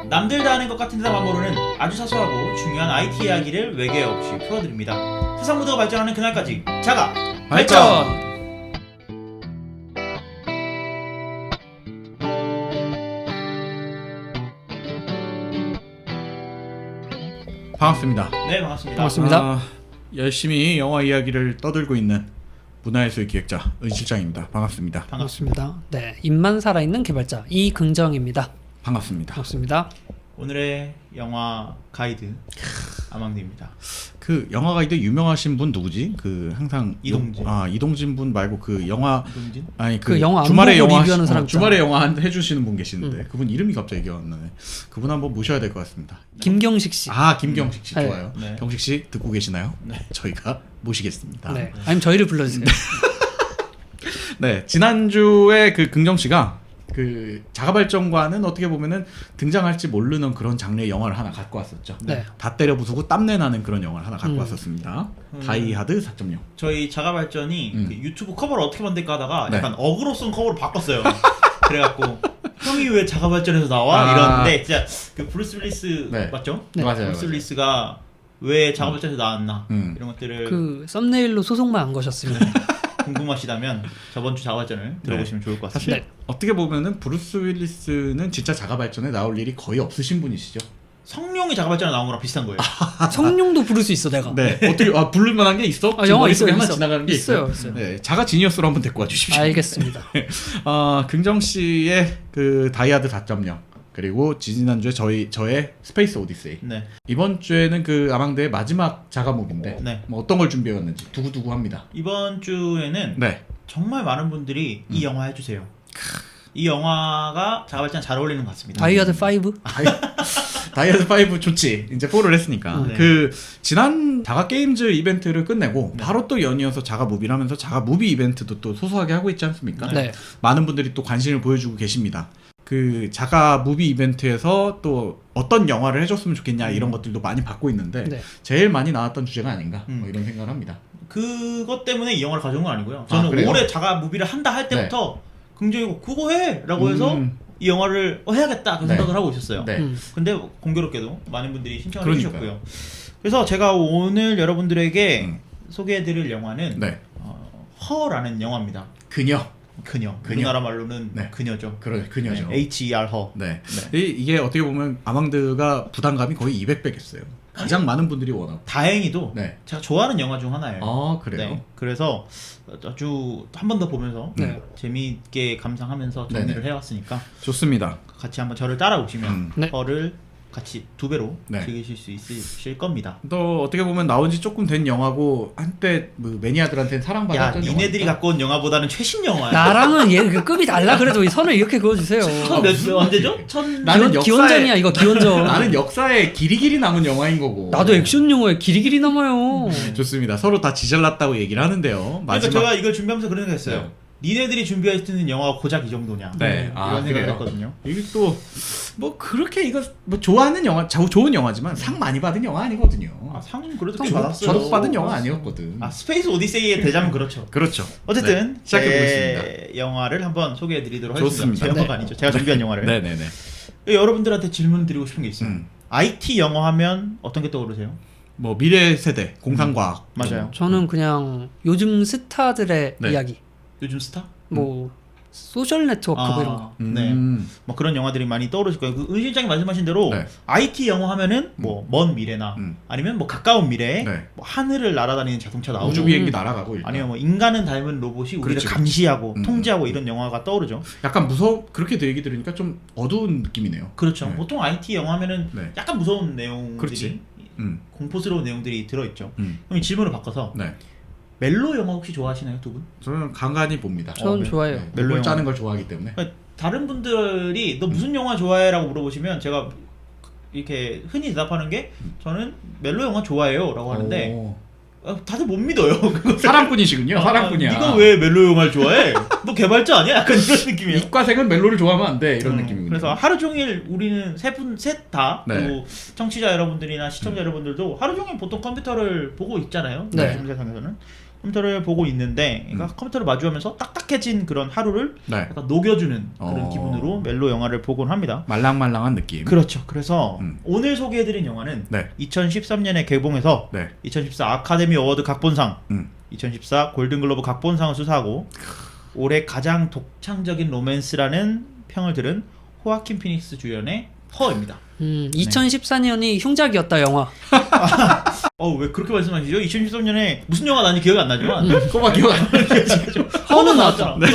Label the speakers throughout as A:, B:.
A: 남들 다 아는 것 같은 세상 모르는 아주 사소하고 중요한 IT 이야기를 외계 없이 풀어드립니다. 세상 모두가 발전하는 그날까지 자가 발전!
B: 반갑습니다.
A: 네, 반갑습니다.
C: 반갑습니다.
B: 열심히 영화 이야기를 떠들고 있는 문화예술 기획자 은 실장입니다. 반갑습니다.
C: 반갑습니다. 네, 입만 살아있는 개발자 이긍정입니다.
B: 반갑습니다.
C: 반갑습니다.
A: 오늘의 영화 가이드 아망드입니다.
B: 그 영화 가이드 유명하신 분 누구지? 그 항상
A: 이동진.
B: 이동진 분 말고 그 영화
A: 이동진?
B: 아니
C: 그 영화 안
B: 주말에
C: 보고
B: 영화
C: 리뷰하는 사람
B: 주말에 영화 해주시는 분 계시는데 그분 이름이 갑자기 기억 안 나네. 그분 한번 모셔야 될 것 같습니다.
C: 김경식 씨.
B: 김경식 씨
C: 네.
B: 좋아요.
A: 네.
B: 경식 씨 듣고 계시나요?
A: 네.
B: 저희가 모시겠습니다.
C: 네. 아니면 저희를 불러주세요.
B: 네, 지난주에 그 긍정 씨가 그 자가발전과는 어떻게 보면은 등장할지 모르는 그런 장르의 영화를 하나 갖고 왔었죠.
C: 네.
B: 다 때려 부수고 땀내 나는 그런 영화를 하나 갖고 왔었습니다. 다이하드 4.0.
A: 저희 자가발전이 그 유튜브 커버를 어떻게 만들까 하다가
B: 네.
A: 약간 어그로 쓴 커버로 바꿨어요. 그래갖고 형이 왜 자가발전에서 나와? 이러는데 진짜 그 브루스 윌리스
B: 네.
A: 맞죠?
C: 네.
B: 맞아요.
A: 브루스 윌리스가 왜 자가발전에서 나왔나 이런 것들을
C: 그 썸네일로 소송만 안 거셨으면.
A: 궁금하시다면 저번 주 자가발전을 들어보시면 좋을 것
B: 사실
A: 같습니다.
B: 어떻게 보면은 브루스 윌리스는 진짜 자가발전에 나올 일이 거의 없으신 분이시죠.
A: 성룡이 자가발전에 나온 거랑 비슷한 거예요.
C: 성룡도 부를 수 있어 내가.
B: 네. 어떻게 부를 만한 게 있어? 지금
C: 영화
B: 머릿속에
C: 있어요,
B: 하나
C: 있어.
B: 지나가는 게 있어요.
C: 있어요.
B: 네. 자가 지니어스로 한번 데리고 와 주십시오.
C: 알겠습니다.
B: 긍정 씨의 그 다이하드 4.0 그리고 지난주에 저의 스페이스 오디세이.
A: 네.
B: 이번 주에는 그 아망드의 마지막 자가목인데
A: 네.
B: 뭐 어떤 걸 준비해왔는지 두구두구 합니다.
A: 이번 주에는
B: 네.
A: 정말 많은 분들이 이 영화 해주세요. 이 영화가 자가발전 잘 어울리는 것 같습니다.
C: 다이아드 5?
B: 다이아드 5 좋지. 이제 4를 했으니까.
A: 네.
B: 그 지난 자가 게임즈 이벤트를 끝내고
A: 네.
B: 바로 또 연이어서 자가 무비를 하면서 자가 무비 이벤트도 또 소소하게 하고 있지 않습니까?
C: 네.
B: 많은 분들이 또 관심을 보여주고 계십니다. 그 자가 무비 이벤트에서 또 어떤 영화를 해줬으면 좋겠냐 이런 것들도 많이 받고 있는데
C: 네.
B: 제일 많이 나왔던 주제가 아닌가 뭐 이런 생각을 합니다.
A: 그것 때문에 이 영화를 가져온 건 아니고요. 저는
B: 그래요?
A: 올해 자가 무비를 한다 할 때부터 긍정이고 그거 해! 라고 해서 이 영화를 해야겠다 그
B: 네.
A: 생각을 하고 있었어요.
B: 네.
A: 근데 공교롭게도 많은 분들이 신청을
B: 그러니까요.
A: 해주셨고요. 그래서 제가 오늘 여러분들에게 소개해드릴 영화는
B: 네.
A: 허라는 영화입니다.
B: 그녀.
A: 그녀.
B: 그녀.
A: 우리나라 말로는
B: 네.
A: 그녀죠.
B: 그녀죠.
A: 네, HER 허.
B: 네. 이게 어떻게 보면 아망드가 부담감이 거의 200배겠어요. 가장 많은 분들이 원하고.
A: 다행히도
B: 네.
A: 제가 좋아하는 영화 중 하나예요.
B: 아, 그래요?
A: 네. 그래서 아주 한 번 더 보면서
C: 네.
A: 재미있게 감상하면서 정리를
B: 네네.
A: 해왔으니까
B: 좋습니다.
A: 같이 한번 저를 따라오시면
C: 네.
A: 허를 같이 2배로
B: 네.
A: 즐기실 수 있으실 겁니다.
B: 또 어떻게 보면 나온 지 조금 된 영화고 한때 뭐 매니아들한테는
A: 야,
B: 사랑받았던 영화.
A: 니네들이 갖고 온 영화보다는 최신 영화야.
C: 나랑은 얘 그 급이 달라. 그래도 이 선을 이렇게 그어주세요.
A: 언제죠?
B: 나는
C: 기원전이야 이거 기원전.
B: 나는 역사에 길이길이 남은 영화인 거고.
C: 나도 액션 영화에 길이길이 남아요.
B: 좋습니다. 서로 다 지잘났다고 얘기를 하는데요.
A: 그러니까
B: 마지막
A: 제가 이걸 준비하면서 그런 생각 했어요.
B: 네.
A: 니네들이 준비할 수 있는 영화가 고작 이 정도냐.
B: 네.
A: 이런 생각을
B: 그래요?
A: 했거든요.
B: 이게 또 뭐 그렇게 이거 뭐 좋아하는 영화, 좋은 영화지만 상 많이 받은 영화 아니거든요.
A: 상 그래도 꽤 받았어요.
B: 저도 받은 영화 아니었거든.
A: 스페이스 오디세이의 대자면 그렇죠.
B: 그렇죠.
A: 어쨌든
B: 네, 시작해 보겠습니다.
A: 제 영화를 한번 소개해드리도록
B: 좋습니다.
A: 하겠습니다. 제 영화가 아니죠. 제가 준비한 영화를.
B: 네네네.
A: 여러분들한테 질문 드리고 싶은 게 있어요.
B: 음.
A: IT 영화 하면 어떤 게 떠오르세요?
B: 뭐 미래 세대, 공상과학.
A: 맞아요.
C: 저는 그냥 요즘 스타들의
B: 네.
C: 이야기.
A: 요즘 스타?
C: 뭐 소셜 네트워크 뭐 이런 거.
A: 네. 뭐 그런 영화들이 많이 떠오르실 거예요. 그 은 실장이 말씀하신 대로
B: 네.
A: IT 영화 하면은 뭐 먼 미래나 아니면 뭐 가까운 미래에
B: 네.
A: 뭐 하늘을 날아다니는 자동차 나오고
B: 우주 비행기 날아가고 일단.
A: 아니면 뭐 인간은 닮은 로봇이 우리를
B: 그렇지,
A: 감시하고
B: 그렇지.
A: 통제하고 이런 영화가 떠오르죠.
B: 약간 그렇게 얘기 들으니까 좀 어두운 느낌이네요.
A: 그렇죠.
B: 네.
A: 보통 IT 영화 하면은
B: 네.
A: 약간 무서운 내용들이
B: 그렇지.
A: 공포스러운 내용들이 들어있죠.
B: 음.
A: 그럼 질문을 바꿔서
B: 네.
A: 멜로 영화 혹시 좋아하시나요, 두 분?
B: 저는 간간히 봅니다.
C: 전 좋아해요.
B: 멜로
A: 멜로
B: 짜는 걸 좋아하기 때문에.
A: 그러니까 다른 분들이 너 무슨 영화 좋아해?라고 물어보시면 제가 이렇게 흔히 대답하는 게 저는 멜로 영화 좋아해요라고 하는데
B: 오.
A: 다들 못 믿어요. 그거
B: 사람뿐이시군요. 사람뿐이야.
A: 네가 왜 멜로 영화를 좋아해? 너 개발자 아니야? 약간 이런 느낌이에요.
B: 이과생은 멜로를 좋아하면 안 돼. 이런 느낌이군요.
A: 그래서 하루 종일 우리는 셋 다
B: 네.
A: 그리고 청취자 여러분들이나 시청자 여러분들도 하루 종일 보통 컴퓨터를 보고 있잖아요.
C: 네.
A: 요즘 세상에서는. 컴퓨터를 보고 있는데 그러니까 컴퓨터를 마주하면서 딱딱해진 그런 하루를
B: 네.
A: 약간 녹여주는 그런
B: 어.
A: 기분으로 멜로 영화를 보곤 합니다.
B: 말랑말랑한 느낌.
A: 그렇죠. 그래서
B: 음.
A: 오늘 소개해드린 영화는
B: 네.
A: 2013년에 개봉해서
B: 네.
A: 2014 아카데미 어워드 각본상,
B: 음.
A: 2014 골든글로브 각본상을 수상하고 올해 가장 독창적인 로맨스라는 평을 들은 호아킨 피닉스 주연의 허입니다.
C: 2014년이 흉작이었다 영화.
A: 왜 그렇게 말씀하시죠? 2013년에 무슨 영화 나는지 기억이 안 나지만
B: 그거만 기억 안 나요.
C: 허는 나왔잖아.
B: 네.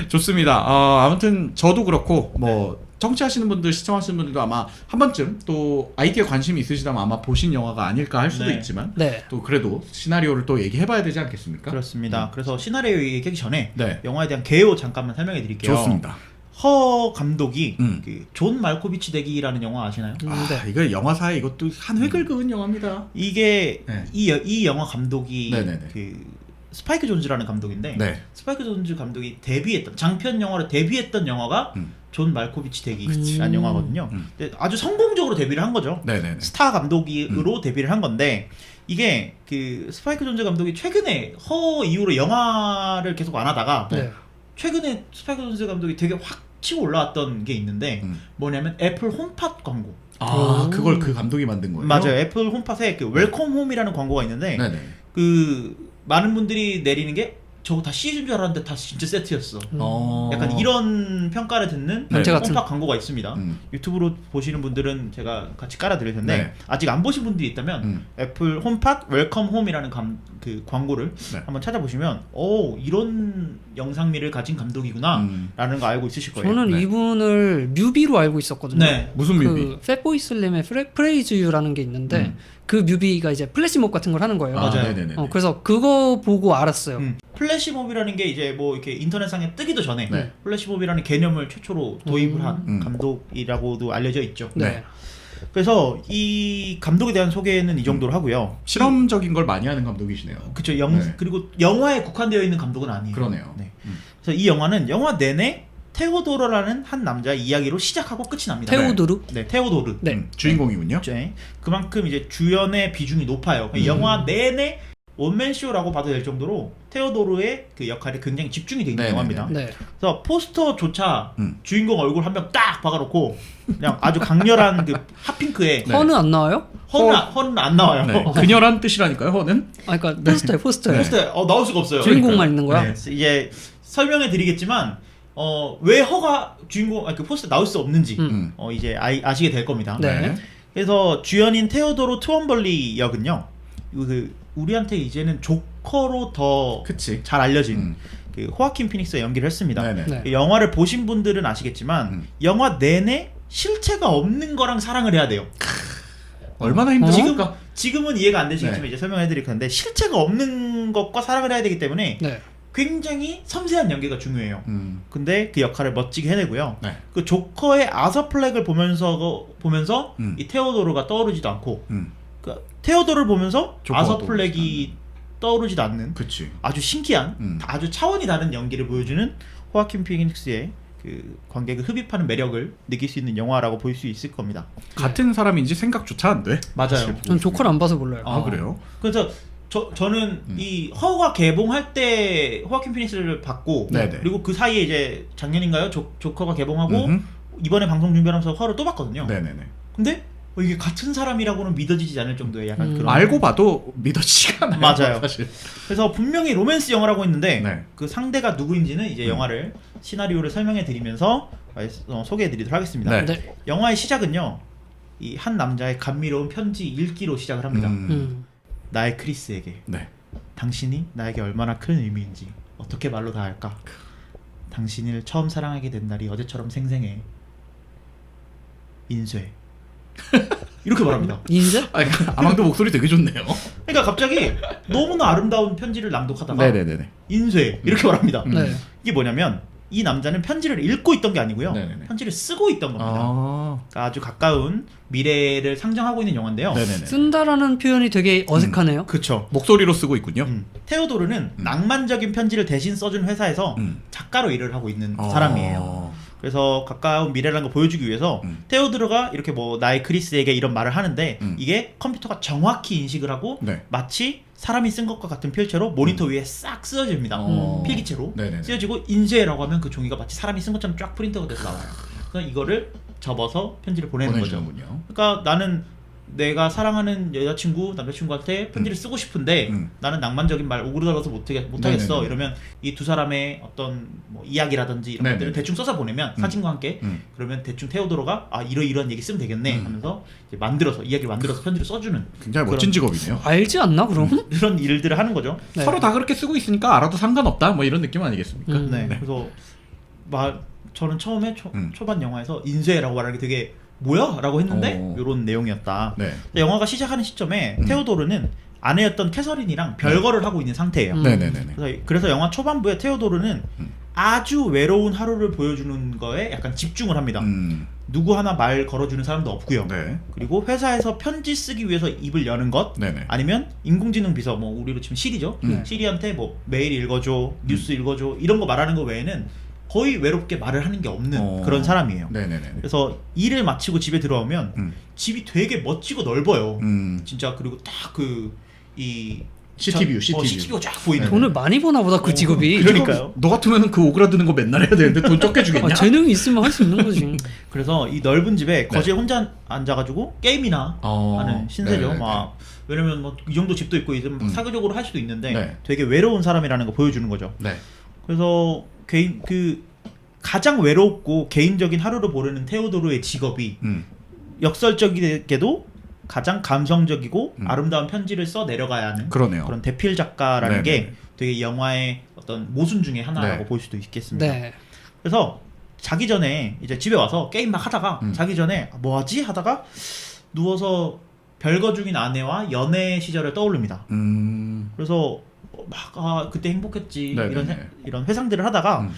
B: 좋습니다. 아무튼 저도 그렇고 뭐 청취하시는 분들, 시청하시는 분들도 아마 한 번쯤 또 IT에 관심이 있으시다면 아마 보신 영화가 아닐까 할 수도
A: 네.
B: 있지만
C: 네.
B: 또 그래도 시나리오를 또 얘기해봐야 되지 않겠습니까?
A: 그렇습니다. 그래서 시나리오 얘기하기 전에
B: 네.
A: 영화에 대한 개요 잠깐만 설명해 드릴게요.
B: 좋습니다.
A: 허 감독이
B: 그
A: 존 말코비치 대기라는 영화 아시나요?
C: 네.
B: 이거 영화사에 이것도 한 획을 그은 영화입니다.
A: 이게
B: 네.
A: 이 영화 감독이
B: 네네네.
A: 그 스파이크 존즈라는 감독인데
B: 네.
A: 스파이크 존즈 감독이 데뷔했던 장편 영화로 데뷔했던 영화가 존 말코비치 대기라는 영화거든요. 근데 아주 성공적으로 데뷔를 한 거죠.
B: 네네네.
A: 스타 감독으로 데뷔를 한 건데 이게 그 스파이크 존즈 감독이 최근에 허 이후로 영화를 계속 안 하다가
C: 네.
A: 최근에 스파이크 존즈 감독이 되게 확 치고 올라왔던 게 있는데 뭐냐면 애플 홈팟 광고.
B: 그걸 그 감독이 만든 거예요?
A: 맞아요. 애플 홈팟에 그 웰컴 홈이라는 광고가 있는데
B: 네네.
A: 그 많은 분들이 내리는 게 저거 다 CG인 줄 알았는데 다 진짜 세트였어. 약간 이런 평가를 듣는
C: 변태 같은.
A: 홈팟 광고가 있습니다. 유튜브로 보시는 분들은 제가 같이 깔아드릴 텐데
B: 네.
A: 아직 안 보신 분들이 있다면 애플 홈팟 웰컴 홈이라는 그 광고를
B: 네.
A: 한번 찾아보시면 이런 영상미를 가진 감독이구나 라는 거 알고 있으실 거예요.
C: 저는
B: 네.
C: 이분을 뮤비로 알고 있었거든요.
A: 네.
B: 무슨 뮤비?
C: 그 팻보이 슬림의 프레이즈 유라는 게 있는데 그 뮤비가 이제 플래시몹 같은 걸 하는 거예요.
A: 맞아요.
B: 네네네.
C: 그래서 그거 보고 알았어요.
A: 플래시몹이라는 게 이제 뭐 이렇게 인터넷상에 뜨기도 전에
B: 네.
A: 플래시몹이라는 개념을 최초로 도입을 한 감독이라고도 알려져 있죠.
C: 네.
A: 그래서 이 감독에 대한 소개는 이 정도로 하고요.
B: 실험적인 걸 많이 하는 감독이시네요.
A: 그쵸.
B: 네.
A: 그리고 영화에 국한되어 있는 감독은 아니에요.
B: 그러네요.
A: 네. 그래서 이 영화는 영화 내내 테오도르라는 한 남자의 이야기로 시작하고 끝이 납니다.
C: 테오도르?
A: 네, 테오도르.
C: 네.
B: 주인공이군요.
A: 네. 그만큼 이제 주연의 비중이 높아요. 영화 내내 원맨 쇼라고 봐도 될 정도로 테오도르의 그 역할이 굉장히 집중이 되어 있는
B: 네네네.
A: 영화입니다.
C: 네.
A: 그래서 포스터조차 주인공 얼굴 한 명 딱 박아놓고 그냥 아주 강렬한 그 핫핑크에
B: 네.
C: 허는 안 나와요?
A: 허는 안 나와요.
B: 네. 그녀란 뜻이라니까요, 허는?
C: 그러니까 포스터에.
A: 포스터에 나올 수가 없어요.
C: 주인공만 있는 거야?
A: 네, 이제 설명해 드리겠지만 왜 허가 그 포스터에 나올 수 없는지 이제 아시게 될 겁니다.
C: 네.
A: 그래서 주연인 테오도르 투엄벌리 역은요, 그 우리한테 이제는 조커로 더
B: 그치.
A: 잘 알려진 그 호아킨 피닉스가 연기를 했습니다.
B: 네네.
C: 네.
A: 그 영화를 보신 분들은 아시겠지만 영화 내내 실체가 없는 거랑 사랑을 해야 돼요.
B: 얼마나 힘들까?
A: 지금은 이해가 안 되시겠지만
B: 네.
A: 이제 설명해 드릴 건데 실체가 없는 것과 사랑을 해야 되기 때문에
C: 네.
A: 굉장히 섬세한 연기가 중요해요. 근데 그 역할을 멋지게 해내고요.
B: 네.
A: 그 조커의 아서 플렉을 보면서 이 테오도르가 떠오르지도 않고 그 테오도르를 보면서
B: 조커가
A: 아서 플렉이 떠오르지도 않는
B: 그치.
A: 아주 신기한 아주 차원이 다른 연기를 보여주는 호아킨 피닉스의 그 관객을 흡입하는 매력을 느낄 수 있는 영화라고 볼 수 있을 겁니다.
B: 같은 사람인지 생각조차 안 돼.
A: 맞아요.
C: 전 조커를 안 봐서 몰라요.
B: 아, 그래요?
A: 그래서 저는 이 허가 개봉할 때 호아킨 피닉스를 봤고
B: 네네.
A: 그리고 그 사이에 이제 작년인가요? 조커가 개봉하고 이번에 방송 준비하면서 허를 또 봤거든요.
B: 네네네.
A: 근데 이게 같은 사람이라고는 믿어지지 않을 정도의 약간 그런
B: 알고 봐도 믿어지지가 않아요.
A: 맞아요.
B: 사실.
A: 그래서 분명히 로맨스 영화라고 했는데
B: 네.
A: 그 상대가 누구인지는 이제 영화를 시나리오를 설명해 드리면서 소개해 드리도록 하겠습니다.
B: 네.
C: 네.
A: 영화의 시작은요, 이 한 남자의 감미로운 편지 읽기로 시작을 합니다. 나의 크리스에게
B: 네.
A: 당신이 나에게 얼마나 큰 의미인지 어떻게 말로 다 할까? 당신을 처음 사랑하게 된 날이 어제처럼 생생해. 인쇄. 이렇게 말합니다.
C: 인제?
B: 아망도 목소리 되게 좋네요.
A: 그러니까 갑자기 너무나 아름다운 편지를 낭독하다가
B: 네네네네.
A: 인쇄 이렇게 말합니다.
C: 네.
A: 이게 뭐냐면 이 남자는 편지를 읽고 있던 게 아니고요.
B: 네네네.
A: 편지를 쓰고 있던 겁니다. 그러니까 아주 가까운 미래를 상정하고 있는 영화인데요.
B: 네네네.
C: 쓴다라는 표현이 되게 어색하네요.
A: 그쵸.
B: 목소리로 쓰고 있군요.
A: 테오도르는 낭만적인 편지를 대신 써준 회사에서 작가로 일을 하고 있는 사람이에요. 그래서 가까운 미래라는 걸 보여주기 위해서 테오도르가 이렇게 뭐 나의 크리스에게 이런 말을 하는데 이게 컴퓨터가 정확히 인식을 하고
B: 네.
A: 마치 사람이 쓴 것과 같은 필체로 모니터 위에 싹 쓰여집니다. 필기체로
B: 네네네.
A: 쓰여지고 인쇄라고 하면 그 종이가 마치 사람이 쓴 것처럼 쫙 프린트가 돼서 나와요. 그래서 이거를 접어서 편지를 보내는 거죠.
B: 보내주는군요.
A: 그러니까 나는 내가 사랑하는 여자친구, 남자친구한테 편지를 쓰고 싶은데 나는 낭만적인 말 오그라들어서 못하겠어.
B: 네네네.
A: 이러면 이 두 사람의 어떤 뭐 이야기라든지 이런
B: 네네네.
A: 것들을 대충 써서 보내면 사진과 함께 그러면 대충 테오도로가 아 이러이러한 얘기 쓰면 되겠네 하면서 이제 만들어서 이야기를 만들어서 편지를 써주는
B: 굉장히 멋진 직업이네요.
C: 알지 않나 그럼?
A: 그런 일들을 하는 거죠.
C: 네.
B: 서로 다 그렇게 쓰고 있으니까 알아도 상관없다 뭐 이런 느낌 아니겠습니까?
A: 네. 그래서 저는 처음에 초반 영화에서 인쇄라고 말하는 게 되게 뭐야? 라고 했는데 이런 내용이었다.
B: 네.
A: 영화가 시작하는 시점에 테오도르는 아내였던 캐서린이랑 별거를 하고 있는 상태예요.
B: 네네네.
A: 그래서 영화 초반부에 테오도르는 아주 외로운 하루를 보여주는 거에 약간 집중을 합니다. 누구 하나 말 걸어주는 사람도 없고요.
B: 네.
A: 그리고 회사에서 편지 쓰기 위해서 입을 여는 것
B: 네네.
A: 아니면 인공지능 비서 뭐 우리로 치면 시리죠. 시리한테 뭐 메일 읽어줘, 뉴스 읽어줘 이런 거 말하는 거 외에는 거의 외롭게 말을 하는 게 없는 그런 사람이에요.
B: 네네네.
A: 그래서 일을 마치고 집에 들어오면 집이 되게 멋지고 넓어요. 진짜 그리고 딱 이 CCTV가 쫙 보이는.
C: 돈을 많이 버나 보다 그 직업이.
A: 그러니까요.
B: 너 같으면 그거 오그라드는 거 맨날 해야 되는데 돈 적게 주겠냐?
C: 재능이 있으면 할 수 있는 거지.
A: 그래서 이 넓은 집에 거실에 혼자 앉아가지고 게임이나 하는 신세죠.
B: 네네네.
A: 막 왜냐면 뭐 이 정도 집도 있고 이제 사교적으로 할 수도 있는데
B: 네.
A: 되게 외로운 사람이라는 거 보여주는 거죠.
B: 네.
A: 그래서 가장 외롭고 개인적인 하루를 보내는 테오도르의 직업이 역설적이게도 가장 감성적이고 아름다운 편지를 써 내려가야 하는
B: 그러네요.
A: 그런 대필 작가라는
B: 네네네.
A: 게 되게 영화의 어떤 모순 중에 하나라고
B: 네.
A: 볼 수도 있겠습니다.
C: 네.
A: 그래서 자기 전에 이제 집에 와서 게임 막 하다가 자기 전에 뭐 하지 하다가 누워서 별거 중인 아내와 연애 시절을 떠올립니다. 그래서 막 그때 행복했지 이런 회상들을 하다가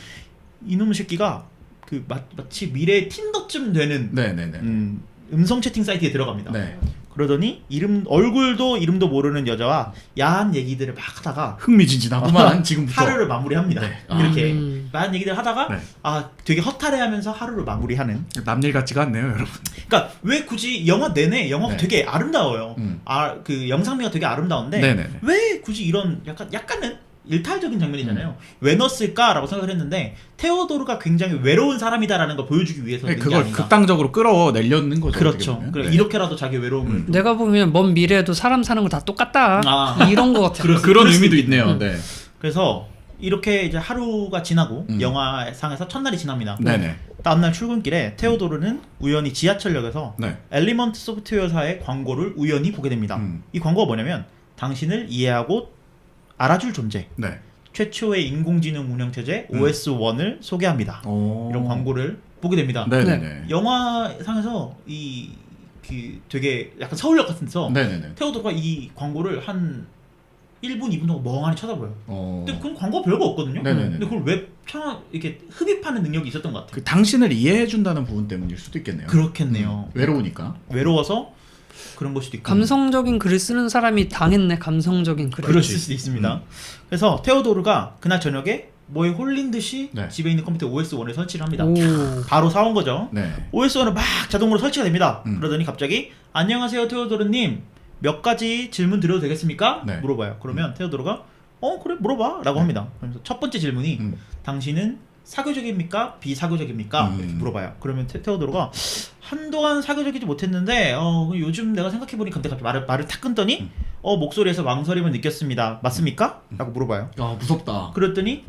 A: 이놈의 새끼가 마치 미래의 틴더쯤 되는
B: 네네네.
A: 음성 채팅 사이트에 들어갑니다.
B: 네.
A: 그러더니 얼굴도 이름도 모르는 여자와 야한 얘기들을 막 하다가
B: 흥미진진하구만 지금부터.
A: 하루를 마무리합니다.
B: 네.
A: 이렇게 야한 얘기들 하다가
B: 네.
A: 되게 허탈해하면서 하루를 마무리하는.
B: 남일 같지가 않네요, 여러분.
A: 그러니까 왜 굳이 영화 내내 영화가
B: 네.
A: 되게 아름다워요. 그 영상미가 되게 아름다운데
B: 네네네.
A: 왜 굳이 이런 약간은 일탈적인 장면이잖아요. 왜 넣었을까라고 생각을 했는데 테오도르가 굉장히 외로운 사람이다라는 걸 보여주기 위해서 넣은 게
B: 그걸
A: 아닌가.
B: 극단적으로 끌어내려는 거죠.
A: 그렇죠.
B: 어떻게 보면.
A: 그래
B: 네.
A: 이렇게라도 자기 외로움을
C: 내가 보면 먼 미래에도 사람 사는 거 다 똑같다. 이런 거 같아.
B: 그런 의미도 있네요. 네.
A: 그래서 이렇게 이제 하루가 지나고 영화상에서 첫날이 지납니다.
B: 네네.
A: 다음날 출근길에 테오도르는 우연히 지하철역에서
B: 네.
A: 엘리먼트 소프트웨어사의 광고를 우연히 보게 됩니다. 이 광고가 뭐냐면 당신을 이해하고 알아줄 존재,
B: 네.
A: 최초의 인공지능 운영체제 OS1을 소개합니다. 이런 광고를 보게 됩니다.
B: 네네네.
A: 영화상에서 되게 약간 서울역 같은 데서
B: 네네네.
A: 테오도르가 이 광고를 한 1분, 2분 정도 멍하니 쳐다봐요. 근데 그건 광고 별거 없거든요.
B: 네네네.
A: 근데 그걸 왜 이렇게 흡입하는 능력이 있었던 것 같아요.
B: 그 당신을 이해해준다는 부분 때문일 수도 있겠네요.
A: 그렇겠네요.
B: 외로우니까.
A: 외로워서 그런 걸 수도 있고.
C: 감성적인 글을 쓰는 사람이 당했네. 감성적인 글을.
A: 그럴 수도 있습니다. 그래서 테오도르가 그날 저녁에 뭐에 홀린 듯이
B: 네.
A: 집에 있는 컴퓨터 OS1을 설치를 합니다.
C: 오.
A: 바로 사온 거죠.
B: 네.
A: OS1은 막 자동으로 설치가 됩니다. 그러더니 갑자기 안녕하세요 테오도르님 몇 가지 질문 드려도 되겠습니까?
B: 네.
A: 물어봐요. 그러면 테오도르가 그래 물어봐 라고 합니다. 그러면서 첫 번째 질문이 당신은 사교적입니까? 비사교적입니까? 이렇게 물어봐요. 그러면 테오도르가 한동안 사교적이지 못했는데 요즘 내가 생각해보니까 근데 갑자기 말을 탁 끊더니 목소리에서 망설임을 느꼈습니다. 맞습니까? 라고 물어봐요.
B: 아 무섭다.
A: 그랬더니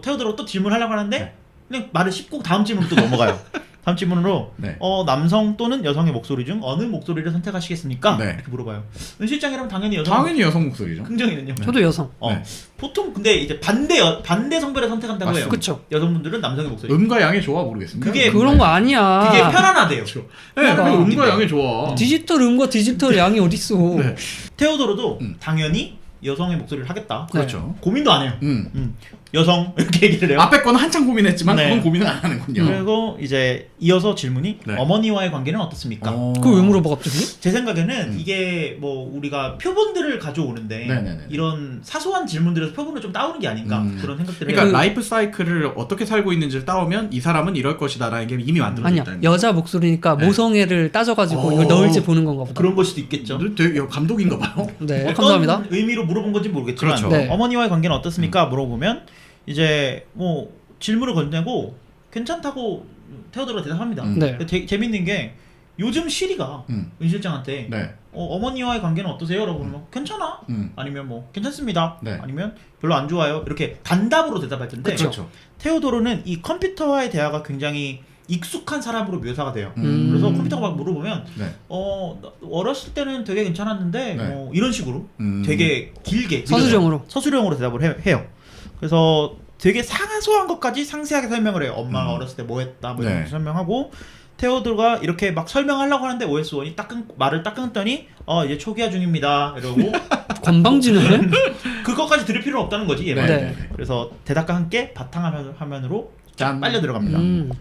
A: 테오도르가 또 질문하려고 하는데 그냥 말을 씹고 다음 질문으로 또 넘어가요. 다음 질문으로
B: 네.
A: 남성 또는 여성의 목소리 중 어느 목소리를 선택하시겠습니까?
B: 네.
A: 이렇게 물어봐요. 은 실장이라면 당연히 여성.
B: 당연히 여성 목소리죠.
A: 긍정이는요.
C: 저도 여성.
B: 네.
A: 보통 근데 이제 반대 성별을 선택한다고 해요.
C: 그쵸.
A: 여성분들은 남성의 목소리.
B: 음과 양의 조화 모르겠습니다.
A: 그게
C: 그런 거 아니야.
A: 그게 편안하대요.
B: 네, 그게 음과 양의 조화.
C: 디지털 음과 디지털 양이 어딨어.
B: 네.
A: 테오도르도 당연히 여성의 목소리를 하겠다.
B: 그렇죠.
A: 고민도 안 해요. 여성 이렇게 얘기를 해요.
B: 앞에 거는 한참 고민했지만
A: 네.
B: 그건 고민을 안 하는군요.
A: 그리고 이제 이어서 질문이
B: 네.
A: 어머니와의 관계는 어떻습니까?
C: 그걸 왜 물어봐 갑자기?
A: 제 생각에는 이게 뭐 우리가 표본들을 가져오는데
B: 네네네.
A: 이런 사소한 질문들에서 표본을 좀 따오는 게 아닌가 그런 생각들을
B: 그러니까
A: 해요.
B: 라이프 사이클을 어떻게 살고 있는지를 따오면 이 사람은 이럴 것이다라는 게 이미 만들어져
C: 아니야
B: 있다는 거예요.
C: 여자 목소리니까
B: 네.
C: 모성애를 따져가지고 이걸
B: 오.
C: 넣을지 보는 건가 보다.
A: 그런 걸 수도 있겠죠.
B: 되게 감독인가 봐요.
C: 네
A: 어떤
C: 감사합니다.
A: 의미로 물어본 건지 모르겠지만
B: 그렇죠.
C: 네.
A: 어머니와의 관계는 어떻습니까? 물어보면 이제 뭐 질문을 건네고 괜찮다고 테오도로가 대답합니다.
C: 네.
A: 재밌는 게 요즘 시리가 은 실장한테
B: 네.
A: 어머니와의 관계는 어떠세요? 라고 그러면 괜찮아. 아니면 뭐 괜찮습니다.
B: 네.
A: 아니면 별로 안 좋아요. 이렇게 단답으로 대답할 텐데
B: 그렇죠.
A: 테오도로는 이 컴퓨터와의 대화가 굉장히 익숙한 사람으로 묘사가 돼요. 그래서 컴퓨터가 막 물어보면
B: 네.
A: 어렸을 때는 되게 괜찮았는데
B: 네.
A: 이런 식으로 되게 길게
C: 서술형으로
A: 대답을 해요. 그래서 되게 사소한 것까지 상세하게 설명을 해요. 엄마가 어렸을 때 뭐 했다 뭐 이런
B: 네.
A: 거 설명하고 테오도가 이렇게 막 설명하려고 하는데 OS1이 말을 딱 끊더니 이제 초기화 중입니다 이러고
C: 건방지네.
A: 그것까지 들을 필요는 없다는 거지 얘만.
C: 네.
A: 그래서 대답과 함께 바탕화면으로
B: 짠.
A: 빨려 들어갑니다.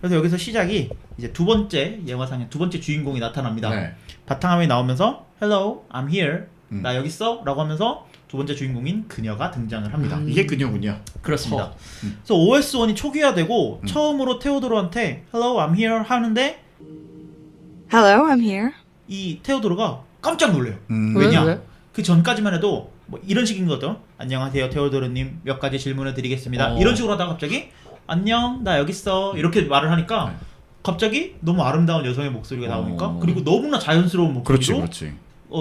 A: 그래서 여기서 시작이 이제 두 번째 영화상의 두 번째 주인공이 나타납니다.
B: 네.
A: 바탕화면이 나오면서 Hello, I'm here. 나 여기 있어. 라고 하면서 두 번째 주인공인 그녀가 등장을 합니다.
B: 이게 그녀군요.
A: 그렇습니다. 그래서 OS1이 초기화되고 처음으로 테오도로한테 Hello, I'm here 하는데
D: Hello, I'm here.
A: 이 테오도로가 깜짝 놀래요.
C: 왜?
A: 왜냐?
C: 왜?
A: 그 전까지만 해도 뭐 이런 식인 거죠. 안녕하세요, 테오도로님. 몇 가지 질문을 드리겠습니다. 이런 식으로 하다가 갑자기 안녕, 나 여기 있어. 이렇게 말을 하니까 갑자기 너무 아름다운 여성의 목소리가 나오니까 그리고 너무나 자연스러운 목소리로
B: 그렇지.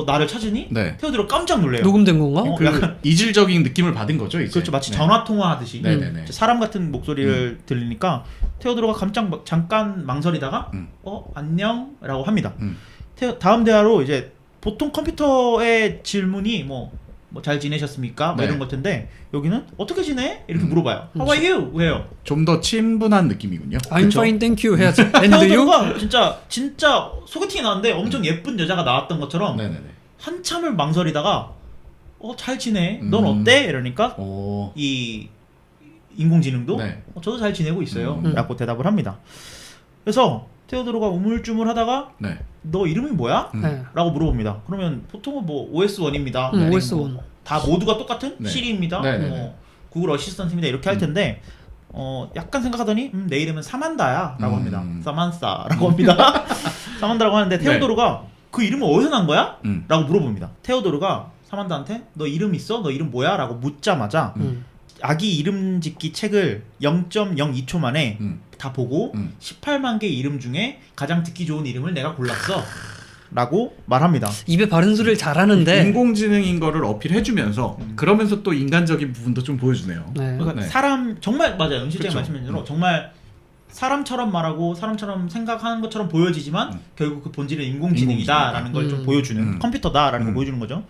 A: 나를 찾으니
B: 네.
A: 테오도로 깜짝 놀래요.
C: 녹음된 건가?
B: 그
A: 약간
B: 이질적인 느낌을 받은 거죠, 이제.
A: 그렇죠. 마치
B: 네.
A: 전화 통화하듯이
B: 네네네.
A: 사람 같은 목소리를 들리니까 테오도로가 잠깐 망설이다가 안녕라고 합니다. 다음 대화로 이제 보통 컴퓨터의 질문이 뭐 잘 지내셨습니까? 뭐
B: 네.
A: 이런 것 텐데 여기는 어떻게 지내? 이렇게 물어봐요. How are you? 왜요?
B: 좀 더 친분한 느낌이군요.
C: I'm
A: 그쵸?
C: fine, thank you 해야지. And you?
A: 테오도로가 진짜 소개팅이 나왔는데 엄청 예쁜 여자가 나왔던 것처럼
B: 네네네.
A: 한참을 망설이다가 잘 지내? 넌 어때? 이러니까
B: 오.
A: 이 인공지능도
B: 네.
A: 저도 잘 지내고 있어요 라고 대답을 합니다. 그래서 테오도로가 우물쭈물하다가
B: 네.
A: 너 이름이 뭐야?
C: 네.
A: 라고 물어봅니다. 그러면 보통은 뭐 OS1입니다.
C: OS1.
A: 다 모두가 똑같은
B: 네.
A: 시리입니다.
B: 네네네.
A: 뭐 구글 어시스턴트입니다. 이렇게 할 텐데 약간 생각하더니 내 이름은 사만다야 라고 합니다. 사만사라고 합니다. 사만다라고 하는데 테오도로가 그 이름은 어디서 난 거야? 라고 물어봅니다. 테오도로가 사만다한테 너 이름 있어? 너 이름 뭐야? 라고 묻자마자 아기 이름 짓기 책을 0.02초 만에 다 보고 18만 개의 이름 중에 가장 듣기 좋은 이름을 내가 골랐어 라고 말합니다.
C: 입에 바른 소리를 잘하는데
B: 인공지능인 거를 어필해주면서 그러면서 또 인간적인 부분도 좀 보여주네요.
C: 네.
A: 그러니까
B: 네.
A: 사람 정말 맞아요. 은실장이
B: 그쵸.
A: 말씀하신 대로 정말 사람처럼 말하고 사람처럼 생각하는 것처럼 보여지지만 결국 그 본질은 인공지능이다라는 걸 좀 보여주는 컴퓨터다라는 걸 보여주는 거죠.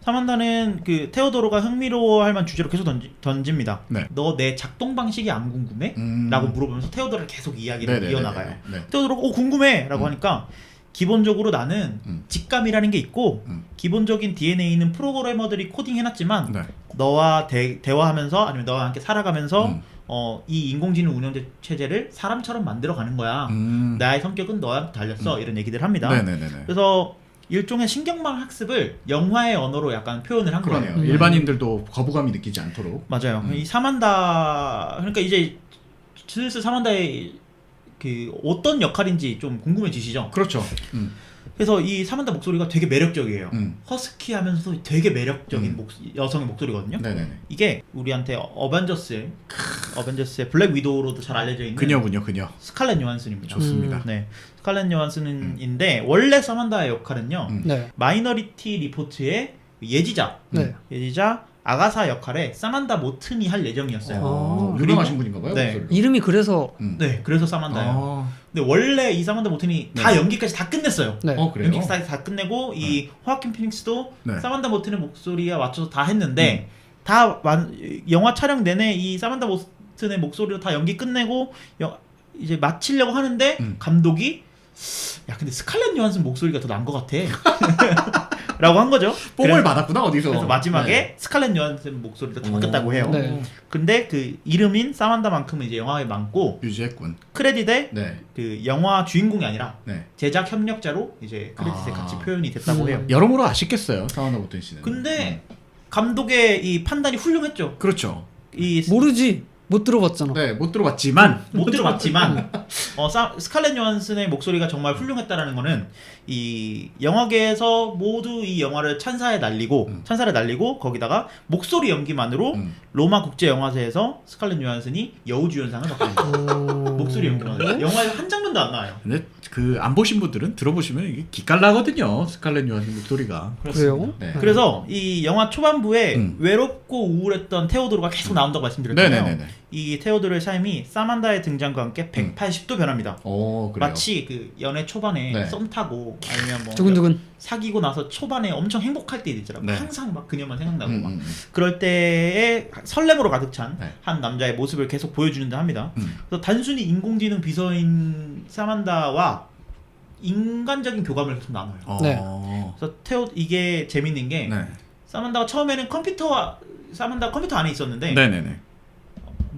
A: 사만다는 그 테오도로가 흥미로워할 만한 주제로 계속 던집니다.
B: 네.
A: 너 내 작동 방식이 안 궁금해? 라고 물어보면서 테오도로를 계속 이야기를
B: 네네네네.
A: 이어나가요.
B: 네.
A: 테오도로가 궁금해! 라고 하니까 기본적으로 나는 직감이라는 게 있고 기본적인 DNA는 프로그래머들이 코딩해놨지만
B: 네.
A: 너와 대화하면서 아니면 너와 함께 살아가면서 이 인공지능 운영제 체제를 사람처럼 만들어가는 거야. 나의 성격은 너한테 달렸어. 이런 얘기들 합니다.
B: 네네네네.
A: 그래서 일종의 신경망 학습을 영화의 언어로 약간 표현을 한
B: 그러네요.
A: 거예요.
B: 일반인들도 거부감이 느끼지 않도록.
A: 맞아요. 이 사만다 그러니까 이제 슬슬 사만다의 그 어떤 역할인지 좀 궁금해지시죠?
B: 그렇죠.
A: 그래서 이 사만다 목소리가 되게 매력적이에요. 허스키하면서도 되게 매력적인 여성의 목소리거든요.
B: 네네네.
A: 이게 우리한테 어벤져스의 블랙 위도우로도 잘 알려져 있는
B: 그녀군요, 그녀.
A: 스칼렛 요한슨입니다.
B: 좋습니다.
A: 네, 스칼렛 요한슨인데 원래 사만다의 역할은요.
C: 네.
A: 마이너리티 리포트의 예지자 아가사 역할에 사만다 모튼이 할 예정이었어요.
B: 유명하신 분인가 봐요.
A: 네.
B: 목소리가.
C: 이름이 그래서
A: 네, 그래서 사만다예요.
B: 아.
A: 근데 원래 이 사만다 모튼이 다 연기까지 다 끝냈어요.
C: 네.
B: 그래요?
A: 연기까지 다 끝내고 이 호아킨 피닉스도
B: 네.
A: 사만다 모튼의 목소리에 맞춰서 다 했는데 영화 촬영 내내 이 사만다 모튼의 목소리로 다 연기 끝내고 이제 마치려고 하는데 감독이 야 근데 스칼렛 요한슨 목소리가 더 난 것 같아. 라고 한 거죠.
B: 뽕을 받았구나 어디서.
A: 그래서 마지막에
B: 네.
A: 스칼렛 요한슨 목소리도 다 바뀌었다고 해요.
C: 네.
A: 근데 그 이름인 사만다만큼은 이제 영화에 많고
B: 유지했군.
A: 크레딧에
B: 네.
A: 그 영화 주인공이 아니라
B: 네.
A: 제작 협력자로 이제 크레딧에 같이 표현이 됐다고 해요.
B: 여러모로 아쉽겠어요. 사완다 보튼 씨는.
A: 근데 감독의 이 판단이 훌륭했죠.
B: 그렇죠.
A: 이
C: 모르지. 못 들어봤잖아.
B: 네, 못 들어봤지만
A: 못 들어봤지만 스칼렛 요한슨의 목소리가 정말 훌륭했다라는 거는 이 영화계에서 모두 이 영화를 찬사를 날리고 거기다가 목소리 연기만으로 로마 국제 영화제에서 스칼렛 요한슨이 여우주연상을 받게 됩니다. 목소리 연기만 영화에 한 장면도 안 나와요.
B: 근데 그 안 보신 분들은 들어보시면 이게 기깔나거든요. 스칼렛 요한슨 목소리가.
C: 그래요?
B: 네.
A: 그래서 이 영화 초반부에
B: 음.
A: 외롭고 우울했던 테오도르가 계속 나온다고 말씀드렸잖아요.
B: 네네네.
A: 이 테오도르의 삶이 사만다의 등장과 함께 180도 변합니다.
B: 오, 그래요.
A: 마치 그 연애 초반에
B: 네.
A: 썸 타고 아니면 뭐
C: 두근두근.
A: 사귀고 나서 초반에 엄청 행복할 때 있잖아요.
B: 네.
A: 항상 막 그녀만 생각나고 막
B: 음.
A: 그럴 때에 설렘으로 가득 찬 한
B: 네.
A: 남자의 모습을 계속 보여주는다 합니다.
B: 음.
A: 그래서 단순히 인공지능 비서인 사만다와 인간적인 교감을 계속 나눠요.
C: 네.
A: 그래서 이게 재밌는 게
B: 네.
A: 사만다가 처음에는 사만다가 컴퓨터 안에 있었는데
B: 네네네.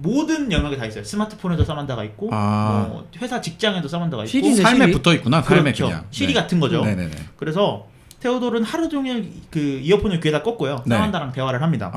A: 모든 영역에 다 있어요. 스마트폰에도 사만다가 있고 뭐 회사 직장에도 사만다가 있고
C: 시리네,
B: 삶에
C: 시리.
B: 붙어 있구나. 삶에
A: 그렇죠.
B: 그냥.
A: 시리
B: 네.
A: 같은 거죠.
B: 네네네.
A: 그래서 테오도르는 하루 종일 그 이어폰을 귀에다 꽂고요.
B: 네.
A: 사만다랑 대화를 합니다.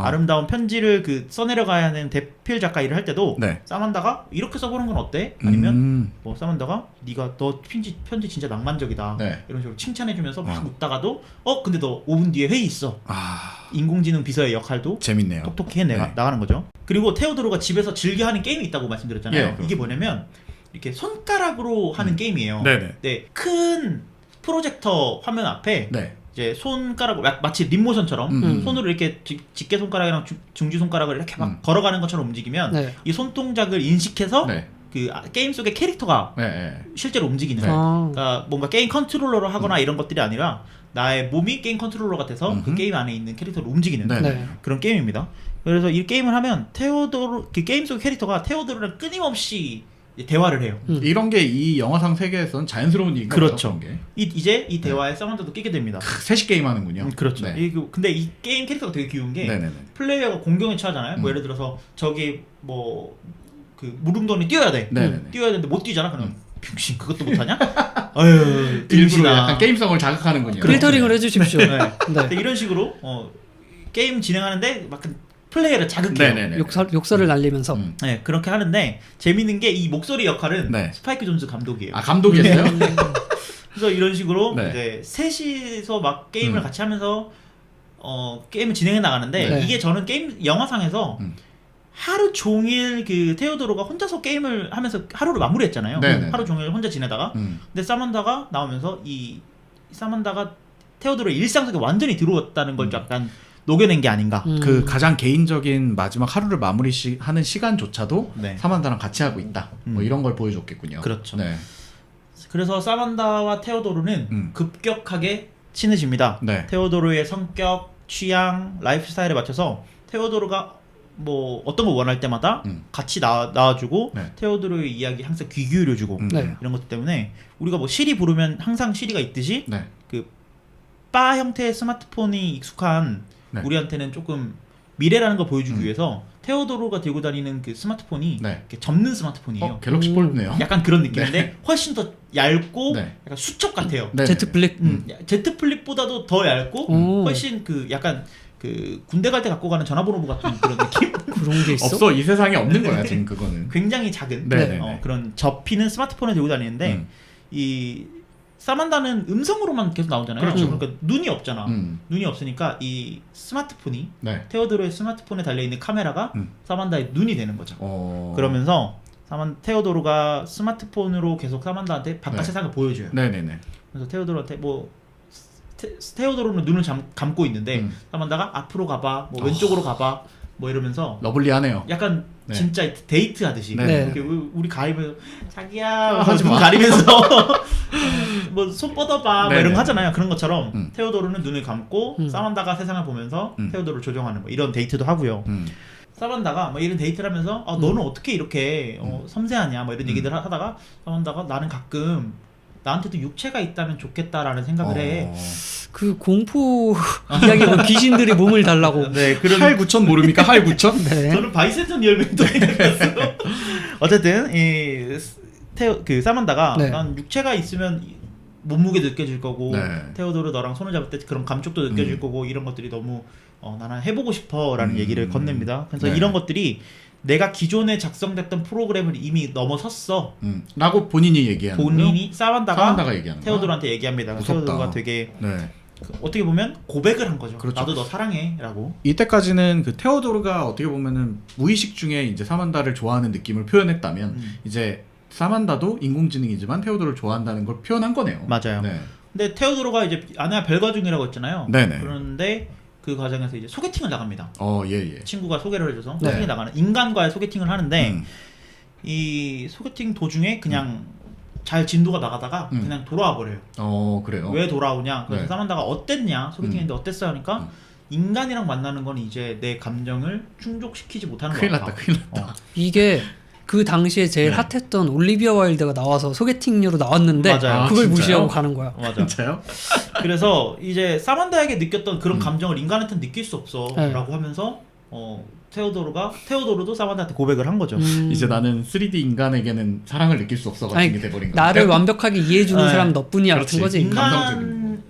A: 아름다운 편지를 그 써내려가야 하는 대필 작가 일을 할 때도
B: 네.
A: 사만다가 이렇게 써보는 건 어때? 아니면 뭐 사만다가 네가 너 편지 진짜 낭만적이다.
B: 네.
A: 이런 식으로 칭찬해주면서 막 웃다가도 근데 너 5분 뒤에 회의 있어.
B: 아,
A: 인공지능 비서의 역할도
B: 재밌네요.
A: 톡톡히 해
B: 네.
A: 나가는 거죠. 그리고 테오도르가 집에서 즐겨 하는 게임이 있다고 말씀드렸잖아요.
B: 예,
A: 이게 뭐냐면 이렇게 손가락으로 하는 게임이에요.
B: 네네.
A: 네, 큰 프로젝터 화면 앞에
B: 네.
A: 이제 손가락으로 마치 립모션처럼 손으로 이렇게 집게 손가락이랑 중지 손가락을 이렇게 막 걸어가는 것처럼 움직이면
C: 네.
A: 이 손동작을 인식해서
B: 네.
A: 그 게임 속의 캐릭터가
B: 네. 네.
A: 실제로 움직이는
B: 네.
A: 그러니까 뭔가 게임 컨트롤러로 하거나 이런 것들이 아니라 나의 몸이 게임 컨트롤러가 돼서 그 게임 안에 있는 캐릭터를 움직이는
B: 네.
C: 네.
A: 그런 게임입니다. 그래서 이 게임을 하면 그 게임 속 캐릭터가 테오도르랑 끊임없이 대화를 해요.
B: 이런 게 이 영화상 세계에서는 자연스러운 일인가요?
A: 그렇죠.
B: 그런 게?
A: 이제 이 대화에 사만다도 끼게 됩니다.
B: 셋이 게임 하는군요.
A: 그렇죠.
B: 네.
A: 근데 이 게임 캐릭터가 되게 귀여운 게
B: 네네네.
A: 플레이어가 공경에 처하잖아요. 뭐 예를 들어서 저기 뭐 그 무릉도원이 뛰어야 돼.
B: 네네네.
A: 뛰어야 되는데 못 뛰잖아. 그럼 병신 그것도 못하냐? 아유
B: 일부러
A: 등신아.
B: 약간 게임성을 자극하는군요.
C: 필터링을 해주십시오.
A: 네.
C: 네.
A: 근데 이런 식으로 게임 진행하는데 막 플레이어를 자극해요.
B: 네네네.
C: 욕설을 날리면서.
A: 네, 그렇게 하는데 재밌는 게 이 목소리 역할은
B: 네.
A: 스파이크 존스 감독이에요.
B: 아, 감독이었어요?
A: 그래서 이런 식으로
B: 네.
A: 이제 셋이서 막 게임을 같이 하면서 게임을 진행해 나가는데
C: 네.
A: 이게 저는 게임 영화상에서 하루 종일 그 테오도르가 혼자서 게임을 하면서 하루를 마무리했잖아요.
B: 네네.
A: 하루 종일 혼자 지내다가 근데 사만다가 나오면서 이 사만다가 테오도르의 일상 속에 완전히 들어왔다는 걸 약간 녹여낸 게 아닌가.
B: 그 가장 개인적인 마지막 하루를 마무리하는 시간조차도
A: 네.
B: 사만다랑 같이 하고 있다. 뭐 이런 걸 보여줬겠군요.
A: 그렇죠.
B: 네.
A: 그래서 사만다와 테오도르는 급격하게 친해집니다.
B: 네.
A: 테오도르의 성격, 취향, 라이프 스타일에 맞춰서 테오도르가 뭐 어떤 걸 원할 때마다 같이 나와주고
B: 네.
A: 테오도르의 이야기 항상 귀 기울여주고
C: 네.
A: 이런 것 때문에 우리가 뭐 시리 부르면 항상 시리가 있듯이
B: 네.
A: 그 바 형태의 스마트폰이 익숙한
B: 네.
A: 우리한테는 조금 미래라는 걸 보여주기 위해서 테오도르가 들고 다니는 그 스마트폰이
B: 네.
A: 이렇게 접는 스마트폰이에요.
B: 갤럭시 폴드네요.
A: 약간 그런 느낌인데 훨씬 더 얇고
B: 네.
A: 약간 수첩 같아요.
B: 네.
C: 제트 플릭.
A: 제트 플립보다도 더 얇고
C: 오.
A: 훨씬 그 약간 그 군대 갈 때 갖고 가는 전화번호 같은 그런 느낌?
C: 그런 게 있어?
B: 없어. 이 세상에 없는 거야, 지금 그거는.
A: 굉장히 작은
B: 네네네.
A: 그런 접히는 스마트폰을 들고 다니는데 이 사만다는 음성으로만 계속 나오잖아요.
B: 그렇죠.
A: 그러니까 눈이 없잖아.
B: 음.
A: 눈이 없으니까 이 스마트폰이
B: 네.
A: 테오도르의 스마트폰에 달려있는 카메라가 사만다의 눈이 되는 거죠. 그러면서 테오도르가 스마트폰으로 계속 사만다한테 바깥
B: 네.
A: 세상을 보여줘요.
B: 네네네.
A: 그래서 테오도르한테 뭐 테오도르는 눈을 감고 있는데 사만다가 앞으로 가봐, 뭐 왼쪽으로 가봐, 뭐 이러면서
B: 러블리하네요.
A: 약간
B: 네.
A: 진짜 데이트 하듯이
B: 네.
A: 이렇게 우리 가리면서 자기야
B: 하지
A: 눈
B: 마.
A: 가리면서 뭐 손 뻗어봐 뭐
B: 네네.
A: 이런 거 하잖아요. 그런 것처럼 테오도르는 눈을 감고
C: 음.
A: 사만다가 세상을 보면서 테오도르를 조종하는 뭐 이런 데이트도 하고요. 사만다가 뭐 이런 데이트를 하면서 너는 어떻게 이렇게 섬세하냐 뭐 이런 얘기들 하다가 사만다가 나는 가끔 나한테도 육체가 있다면 좋겠다라는 생각을 해.
C: 그 공포 이야기가 귀신들이 몸을 달라고.
A: 네, 그런
B: 할구천 모릅니까? 할구천?
C: 네.
A: 저는 바이센턴 열매도 생각했어요. 어쨌든 그 사만다가
C: 네.
A: 난 육체가 있으면 몸무게 느껴질 거고
B: 네.
A: 테오도르 너랑 손을 잡을 때 그런 감촉도 느껴질 거고 이런 것들이 너무 나는 해보고 싶어라는 얘기를 건넵니다. 그래서
B: 네.
A: 이런 것들이 내가 기존에 작성됐던 프로그램을 이미 넘어섰어.
B: 라고 본인이 얘기하는
A: 본인이 사만다가
B: 얘기하는 거야?
A: 테오도르한테 얘기합니다.
B: 무섭다.
A: 테오도르가 되게
B: 네.
A: 어떻게 보면 고백을 한 거죠.
B: 그렇죠.
A: 나도 너 사랑해라고.
B: 이때까지는 그 테오도르가 어떻게 보면은 무의식 중에 이제 사만다를 좋아하는 느낌을 표현했다면 이제 사만다도 인공지능이지만 테오도르를 좋아한다는 걸 표현한 거네요.
A: 맞아요.
B: 네.
A: 근데 테오도르가 이제 아내와 별거 중이라고 했잖아요.
B: 네네.
A: 그런데 그 과정에서 이제 소개팅을 나갑니다.
B: 예.
A: 친구가 소개를 해줘서
C: 네.
A: 소개팅 나가는 인간과의 소개팅을 하는데
B: 음.
A: 이 소개팅 도중에 그냥 잘 진도가 나가다가 그냥 돌아와 버려요.
B: 그래요.
A: 왜 돌아오냐? 그래서
B: 네.
A: 사만다가 어땠냐? 소개팅했는데 어땠어? 하니까 인간이랑 만나는 건 이제 내 감정을 충족시키지 못하는
B: 큰일
A: 것
B: 났다,
A: 같다.
B: 큰일 났다.
C: 이게 그 당시에 제일
B: 네.
C: 핫했던 올리비아 와일드가 나와서 소개팅료로 나왔는데
A: 맞아요.
C: 그걸
B: 진짜요?
C: 무시하고 가는 거야.
A: 맞아.
B: 진짜요?
A: 그래서 이제 사만다에게 느꼈던 그런 감정을 인간한테는 느낄 수
C: 네.
A: 없어라고 하면서 테오도르도 사만다한테 고백을 한 거죠.
B: 이제 나는 3D 인간에게는 사랑을 느낄 수 없어 같은
C: 아니,
B: 게 돼버린 거야.
C: 나를 완벽하게 이해해주는
A: 네.
C: 사람 너뿐이야
B: 그렇지.
C: 같은 거지.
A: 인간은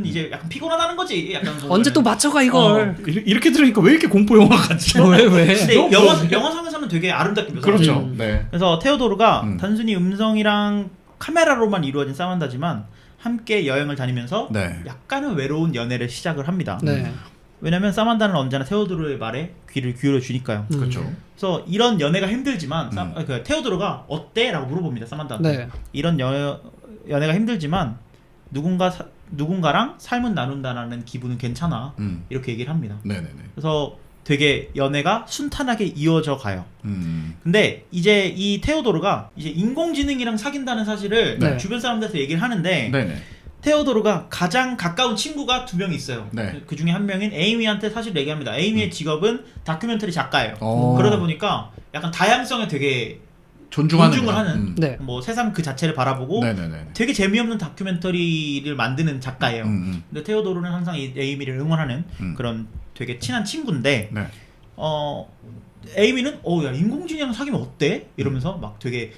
A: 이제 약간 피곤하다는 거지. 약간
C: 언제 또 맞춰가 이걸.
B: 이렇게 들으니까 왜 이렇게 공포 영화 같지?
C: 왜?
A: 근데
B: 너무
A: 영화상에서는 되게 아름답게 묘사해요.
B: 그렇죠. 네.
A: 그래서 테오도르가
B: 음.
A: 단순히 음성이랑 카메라로만 이루어진 사만다지만 함께 여행을 다니면서
B: 네.
A: 약간은 외로운 연애를 시작을 합니다.
C: 네.
A: 왜냐면 사만다는 언제나 테오도르의 말에 귀를 기울여 주니까요.
B: 그렇죠.
A: 그래서 이런 연애가 힘들지만 테오도르가 어때? 라고 물어봅니다. 사만다한테.
C: 네.
A: 이런 연애가 힘들지만 누군가랑 삶은 나눈다라는 기분은 괜찮아. 이렇게 얘기를 합니다.
B: 네네네.
A: 그래서 되게 연애가 순탄하게 이어져 가요.
B: 음.
A: 근데 이제 이 테오도르가 이제 인공지능이랑 사귄다는 사실을
C: 네.
A: 주변 사람들한테 얘기를 하는데
B: 네네.
A: 테오도르가 가장 가까운 친구가 2명 있어요.
B: 네.
A: 그 중에 한 명인 에이미한테 사실 얘기합니다. 에이미의 직업은 다큐멘터리 작가예요.
B: 어.
A: 그러다 보니까 약간 다양성에 되게
B: 존중을
A: 하는
C: 네.
A: 뭐 세상 그 자체를 바라보고
B: 네네네.
A: 되게 재미없는 다큐멘터리를 만드는 작가예요. 근데 테오도르는 항상 이 에이미를 응원하는 그런 되게 친한 친구인데
B: 네.
A: 에이미는 야 인공지능이랑 사귀면 어때? 이러면서 막 되게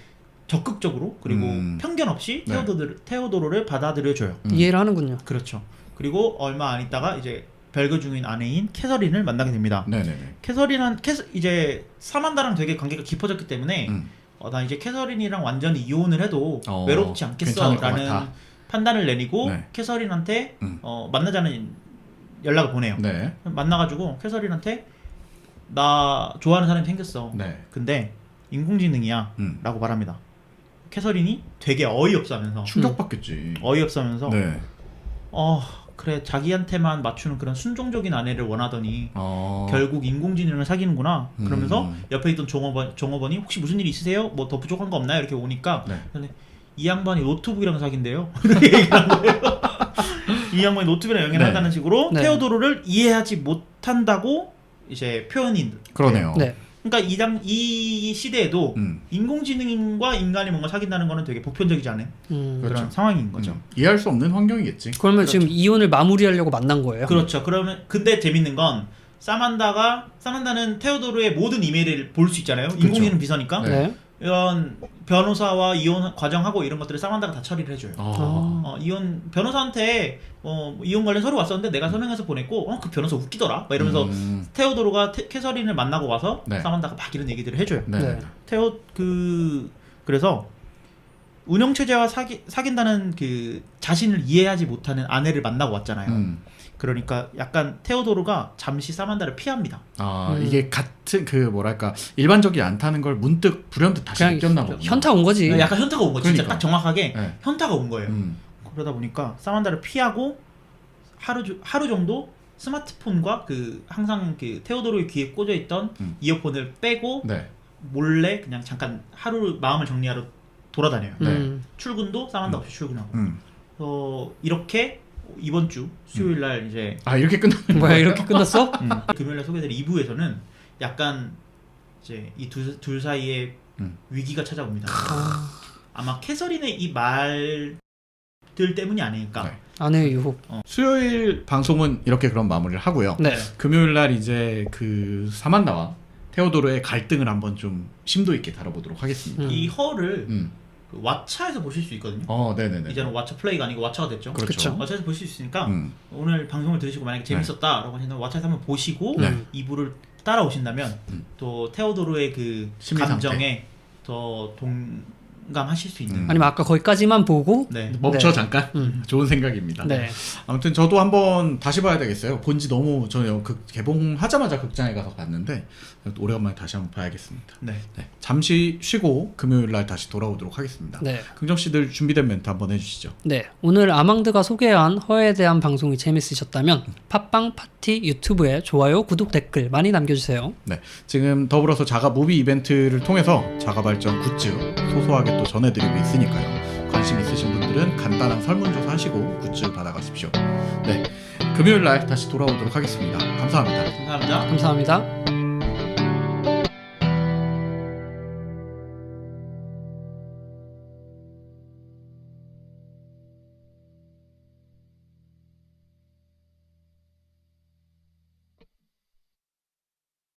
A: 적극적으로 그리고 편견 없이
B: 네.
A: 테오도르를 받아들여줘요.
C: 이해를 하는군요.
A: 그렇죠. 그리고 얼마 안 있다가 이제 별거 중인 아내인 캐서린을 만나게 됩니다.
B: 네네네.
A: 이제 사만다랑 되게 관계가 깊어졌기 때문에 나 이제 캐서린이랑 완전히 이혼을 해도 외롭지
B: 괜찮을 것
A: 않겠어라는
B: 같아.
A: 판단을 내리고
B: 네.
A: 캐서린한테 만나자는 연락을 보내요.
B: 네.
A: 만나가지고 캐서린한테 나 좋아하는 사람이 생겼어.
B: 네.
A: 근데 인공지능이야 라고 말합니다. 캐서린이 되게 어이없어하면서
B: 충격받겠지.
A: 어이없어하면서
B: 네.
A: 그래 자기한테만 맞추는 그런 순종적인 아내를 원하더니 결국 인공지능을 사귀는구나. 그러면서 옆에 있던 종업원이 혹시 무슨 일 있으세요? 뭐 더 부족한 거 없나요? 이렇게 오니까
B: 네.
A: 이 양반이 노트북이랑 사귄대요. 이렇게 얘기를 한 거예요. 이 양반이 노트북이랑 연애를
B: 네.
A: 한다는 식으로
C: 네.
A: 테오도르를 이해하지 못한다고 이제 표현이
B: 그러네요.
C: 네.
A: 그러니까 이 시대에도
B: 음.
A: 인공지능과 인간이 뭔가 사귄다는 거는 되게 보편적이지 않은 그런
B: 그렇죠.
A: 상황인 거죠.
B: 이해할 수 없는 환경이겠지.
C: 그러면 지금 이혼을 마무리하려고 만난 거예요?
A: 그렇죠. 그러면 근데 재밌는 건 사만다는 테오도르의 모든 이메일을 볼 수 있잖아요. 인공지능 비서니까.
C: 네.
A: 이런 변호사와 이혼 과정하고 이런 것들을 사만다가 다 처리를 해줘요. 이혼 변호사한테 이혼 관련 서류 왔었는데 내가 서명해서 보냈고 그 변호사 웃기더라. 막 이러면서 테오도르가 캐서린을 만나고 와서
B: 네.
A: 사만다가 막 이런 얘기들을 해줘요.
B: 네.
C: 네.
A: 그래서 운영체제와 사귄다는 그 자신을 이해하지 못하는 아내를 만나고 왔잖아요. 그러니까 약간 테오도르가 잠시 사만다를 피합니다.
B: 이게 같은 그 뭐랄까 일반적이 않다는 걸 문득 불현듯 다시
C: 그냥
B: 느꼈나 보구나.
C: 현타 온 거지.
A: 약간 현타가 온 거죠. 진짜
B: 그러니까.
A: 딱 정확하게
B: 네.
A: 현타가 온 거예요.
B: 음.
A: 그러다 보니까 사만다를 피하고 하루 정도 스마트폰과 그 항상 그 테오도르의 귀에 꽂아 있던 이어폰을 빼고
B: 네.
A: 몰래 그냥 잠깐 하루 마음을 정리하러 돌아다녀요.
B: 네.
A: 출근도 사만다 없이 출근하고.
B: 음.
A: 이렇게 이번 주 수요일 날 이제
B: 이렇게 끝나는
C: 뭐야
B: 거예요?
C: 이렇게 끝났어?
A: 금요일 날 소개될 2부에서는 약간 이제 이 둘 사이에 위기가 찾아옵니다. 아마 캐서린의 이 말 유혹들 때문이 아닐까.
B: 네.
C: 아내의 유혹.
B: 수요일 방송은 이렇게 그럼 마무리를 하고요.
C: 네.
B: 금요일 날 이제 그 사만다와 테오도르의 갈등을 한번 좀 심도 있게 다뤄보도록 하겠습니다.
A: 이 허를
B: 음.
A: 그 왓챠에서 보실 수 있거든요.
B: 네네네.
A: 이제는 왓챠 플레이가 아니고 왓챠가 됐죠.
B: 그렇죠.
A: 왓챠에서 보실 수 있으니까
B: 음.
A: 오늘 방송을 들으시고 만약에 재밌었다라고 하시면 왓챠에서 한번 보시고
B: 네.
A: 2부를 따라오신다면 또 테오도르의 그
B: 심리 상태.
A: 감정에 더 동감하실 수 있는.
C: 아니면 아까 거기까지만 보고
A: 네.
B: 멈춰
C: 네.
B: 잠깐. 좋은 생각입니다.
C: 네.
B: 아무튼 저도 한번 다시 봐야 되겠어요. 본지 너무 저는 개봉하자마자 극장에 가서 봤는데 오래간만에 다시 한번 봐야겠습니다.
A: 네.
B: 네. 잠시 쉬고 금요일 날 다시 돌아오도록 하겠습니다.
C: 네.
B: 긍정 씨들 준비된 멘트 한번 해주시죠.
C: 네, 오늘 아망드가 소개한 허에 대한 방송이 재밌으셨다면 팟빵 파티 유튜브에 좋아요, 구독, 댓글 많이 남겨주세요.
B: 네, 지금 더불어서 자가 무비 이벤트를 통해서 자가 발전 굿즈 소소하게 또 전해드리고 있으니까요. 관심 있으신 분들은 간단한 설문조사 하시고 굿즈 받아가십시오. 네, 금요일 날 다시 돌아오도록 하겠습니다. 감사합니다.
A: 감사합니다.
C: 감사합니다.